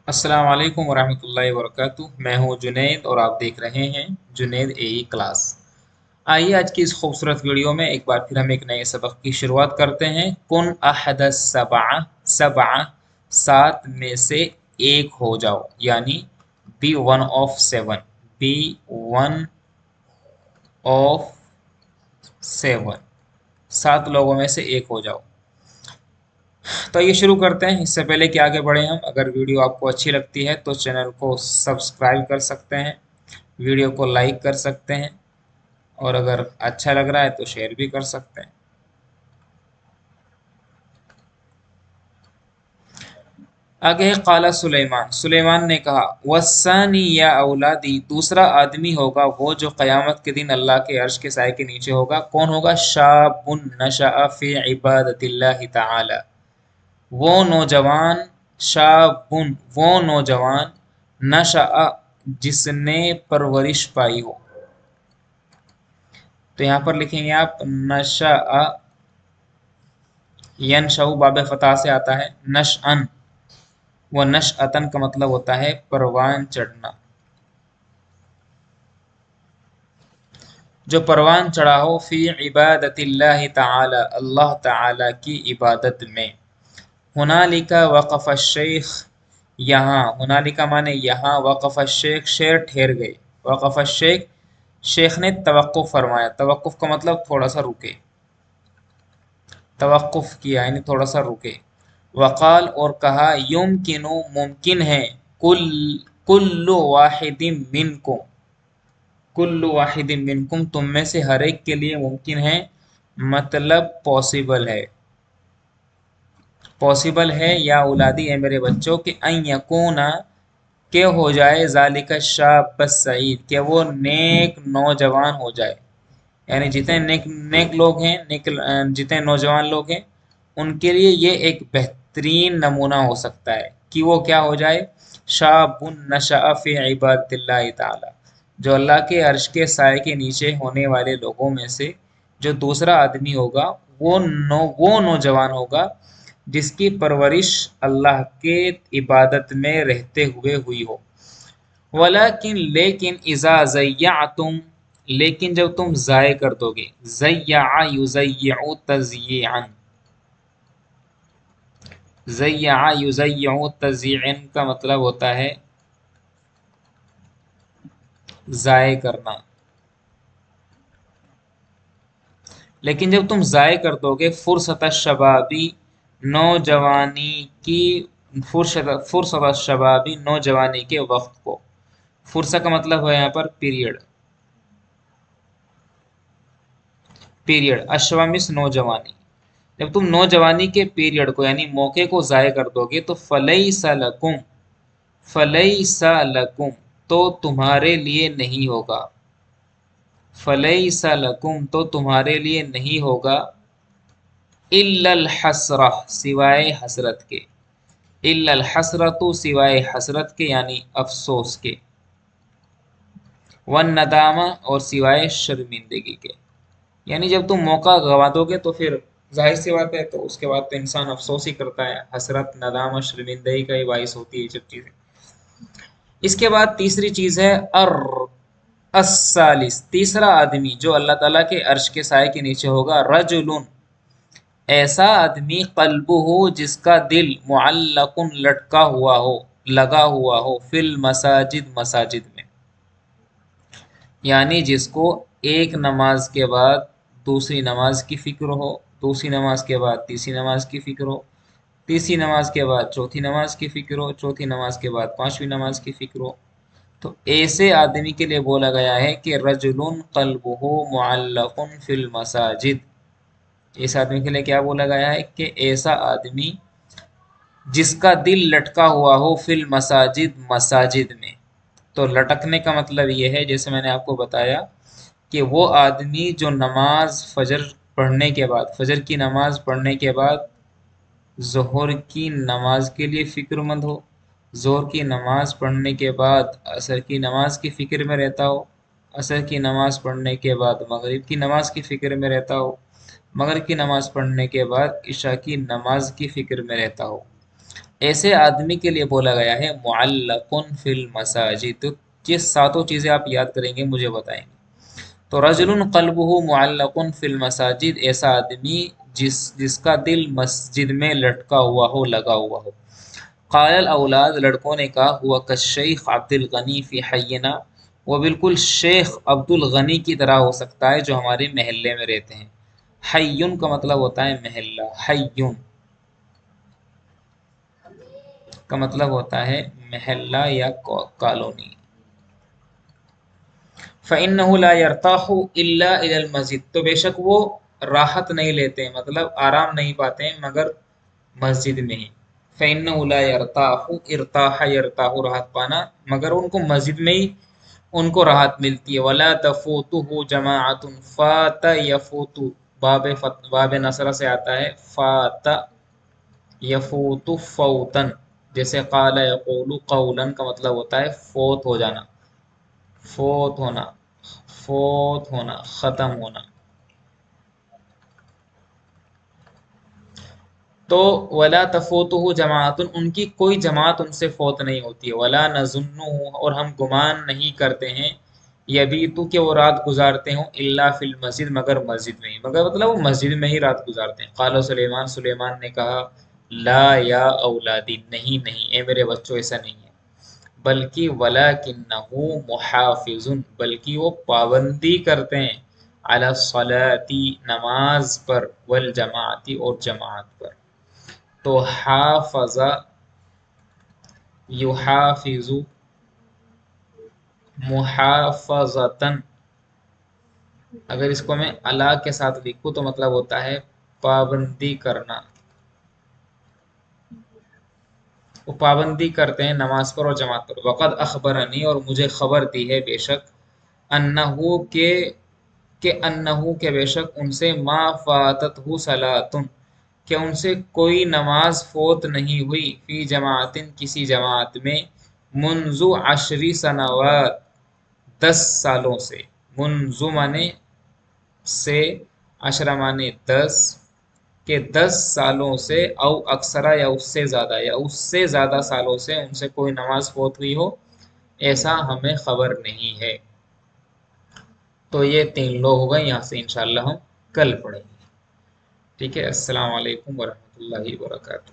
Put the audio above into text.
अस्सलाम वालेकुम वरहमतुल्लाहि वबरकातुह। मैं हूं जुनैद और आप देख रहे हैं जुनैद एई क्लास। आइए आज की इस खूबसूरत वीडियो में एक बार फिर हम एक नए सबक की शुरुआत करते हैं। कुन अहद सबा सबा, सात में से एक हो जाओ, यानी be one of seven, be one of seven, सात लोगों में से एक हो जाओ। तो ये शुरू करते हैं। इससे पहले कि आगे बढ़े हम, अगर वीडियो आपको अच्छी लगती है तो चैनल को सब्सक्राइब कर सकते हैं, वीडियो को लाइक कर सकते हैं, और अगर अच्छा लग रहा है तो शेयर भी कर सकते हैं। आगे है काला सुलेमान, सुलेमान ने कहा वसानी या औलादी, दूसरा आदमी होगा वो जो क़यामत के दिन अल्लाह के अर्श के साए के नीचे होगा। कौन होगा? शाबुन नशअ फी इबादतिल्लाहि ताला, वो नौजवान, शाबुन वो नौजवान, नशअ जिसने परवरिश पाई हो। तो यहाँ पर लिखेंगे आप नशअ, यनशअ बाब फतह से आता है, नशअन व नशअतन का मतलब होता है परवान चढ़ना। जो परवान चढ़ा हो फी इबादतिल्लाहि ताला, अल्लाह ताला की इबादत में। हुनालिका वक़फ़ शेख, यहाँ हुनालिका माने यहाँ, वक़फ़ शेख शेर ठहर गए, वक़फ़ शेख शेख ने तवक्कुफ़ फरमाया। तवक्कुफ़ का मतलब थोड़ा सा रुके, तवक्कुफ़ किया यानी थोड़ा सा रुके। वक़ाल और कहा युमकिनु मुमकिन है, कुल्लु वाहिदिन मिनकुम, कुल्लु वाहिदिन मिनकुम तुम में से हर एक के लिए मुमकिन है, मतलब पॉसिबल है, पॉसिबल है या औलादी है मेरे बच्चों कि अन यकूना, के हो जाए, ज़ालिका शाब सईद, कि वो नेक नौजवान हो जाए। यानी जितने नेक नेक लोग हैं, नेक जितने नौजवान लोग हैं, उनके लिए ये एक बेहतरीन नमूना हो सकता है कि वो क्या हो जाए, शाबुन नशअ फी इबादतिल्लाहि ताला, जो अल्लाह के अर्श के साए के नीचे होने वाले लोगों में से जो दूसरा आदमी होगा, वो नौजवान होगा जिसकी परवरिश अल्लाह के इबादत में रहते हुए हुई हो। वलाकिन लेकिन इज़ा ज़य्यअतुम, लेकिन जब तुम ज़ाय कर दोगे, ज़य्यअ युज़य्यउ तज़य्यअन, ज़य्यअ युज़य्यउ तज़य्यअन का मतलब होता है ज़ाय करना। लेकिन जब तुम ज़ाय कर दोगे फुर्सत शबाबी, नौजवानी की, फुर्सत शबाबी नौजवानी के वक्त को। फुर्सा का मतलब है यहाँ पर पीरियड, पीरियड अश्वमिस नौजवानी। जब तुम नौजवानी के पीरियड को यानी मौके को ज़ाय कर दोगे तो फलैसा लकुम, फलैसा लकुम तो तुम्हारे लिए नहीं होगा, फलैसा लकुम तो तुम्हारे लिए नहीं होगा, इल्लल हसरा सिवाय हसरत के, इल्लल हसरतु सिवाय हसरत के यानी अफसोस के, वन नदामा और सिवाय शर्मिंदगी के। यानी जब तुम मौका गंवा दोगे तो फिर जाहिर सी बात है, तो उसके बाद तो इंसान अफसोस ही करता है, हसरत नदामा शर्मिंदगी का ही बाइस होती है सब चीज़ें। इसके बाद तीसरी चीज़ है अस्सालिस, तीसरा आदमी जो अल्लाह ताला के अर्श के साए के नीचे होगा, रजुलुन ऐसा आदमी, कल्बु हो जिसका दिल, मुअल्लकुन लटका हुआ हो, लगा हुआ हो, फिल मसाजिद मसाजिद में, यानी जिसको एक नमाज के बाद दूसरी नमाज की फिक्र हो, दूसरी नमाज के बाद तीसरी नमाज की फिक्र हो, तीसरी नमाज के बाद चौथी नमाज की फिक्र हो, चौथी नमाज के बाद पांचवी नमाज की फिक्र हो। तो ऐसे आदमी के लिए बोला गया है कि रजुलुन क़ल्बुहु मुअल्लकुन फिल मसाजिद, इस आदमी के लिए क्या बोला गया है कि ऐसा आदमी जिसका दिल लटका हुआ हो फिल मसाजिद मसाजिद में। तो लटकने का मतलब ये है, जैसे मैंने आपको बताया, कि वो आदमी जो नमाज फजर पढ़ने के बाद, फजर की नमाज पढ़ने के बाद ज़ोहर की नमाज के लिए फ़िक्रमंद हो, ज़ोहर की नमाज पढ़ने के बाद असर की नमाज की फ़िक्र में रहता हो, असर की नमाज पढ़ने के बाद मगरिब की नमाज की फ़िक्र में रहता हो, मगरिब की नमाज पढ़ने के बाद इशा की नमाज की फ़िक्र में रहता हो। ایسے آدمی کے لیے بولا گیا ہے معلقن فی المساجد. تو یہ ساتوں چیزیں آپ یاد کریں گے مجھے بتائیں گے. تو رجل قلبہ معلق فی المساجد، ایسا آدمی جس کا دل مسجد میں لٹکا ہوا ہو، لگا ہوا ہو. قال الاولاد، لڑکوں نے کہا، ہوا کالشیخ عبد الغنی فی حینا، وہ بالکل شیخ عبد الغنی کی طرح ہو سکتا ہے جو ہمارے محلے میں رہتے ہیں. حیون کا مطلب ہوتا ہے محلہ، حیون کا مطلب ہوتا ہے محلہ یا کالونی. فَإِنَّهُ لَا يَرْتَاحُ إِلَّا إِلَى الْمَسْجِدِ، تو بے شک وہ راحت نہیں لیتے، مطلب آرام نہیں پاتے ہیں مگر مسجد میں ہی. فَإِنَّهُ لَا يَرْتَاحُ، ارتاح يرتاح راحت پانا، مگر ان کو مسجد میں ہی ان کو راحت ملتی ہے. وَلَا تَفُوتُهُ جَمَاعَةٌ، فَاتَ يَفُوتُ، باب نصرہ سے آتا ہے فَاتَ يَفُوتُ فَوْتًا، جیسے قال يقول قولا کا مطلب ہوتا ہے فوت ہو جانا، فوت ہونا، فوت ہونا، ختم ہونا. تو ولا تفوتہ جماعت، ان کی کوئی جماعت ان سے فوت نہیں ہوتی ہے. ولا نظنہ، اور ہم گمان نہیں کرتے ہیں، یبیتو کہ وہ رات گزارتے ہوں، الا فی المسجد، مگر مسجد میں ہی، مگر مطلب وہ مسجد میں ہی رات گزارتے ہیں. قال سلیمان، سلیمان نے کہا، لا یا اولادی، نہیں نہیں اے میرے بچوں، ایسا نہیں ہے، بلکہ ولکنہ محافظ، بلکہ وہ پابندی کرتے ہیں، علی الصلاۃ، نماز پر، والجماعت، اور جماعت پر. تو حافظ یحافظ محافظتن، اگر اس کو میں اللہ کے ساتھ لکھوں تو مطلب ہوتا ہے پابندی کرنا. وہ پابندی کرتے ہیں نماز پر اور جماعت پر. وقد اخبرنی، اور مجھے خبر دی ہے بے شک، انہو کہ انہو کہ بے شک ان سے ما فاتتہ صلاۃ، کہ ان سے کوئی نماز فوت نہیں ہوئی، فی جماعت، کسی جماعت میں، منذ 10 سنوات، 10 سالوں سے. منذ مانے سے، عشرہ مانے 10، کہ 10 سالوں سے، او اکثرا، یا اس سے زیادہ، یا اس سے زیادہ سالوں سے ان سے کوئی نماز فوت ہوئی ہو، ایسا ہمیں خبر نہیں ہے. تو یہ 3 لوگ ہو گئے، یہاں سے انشاءاللہ ہم کل پڑھیں گے. ٹھیک ہے، السلام علیکم ورحمۃ اللہ وبرکاتہ.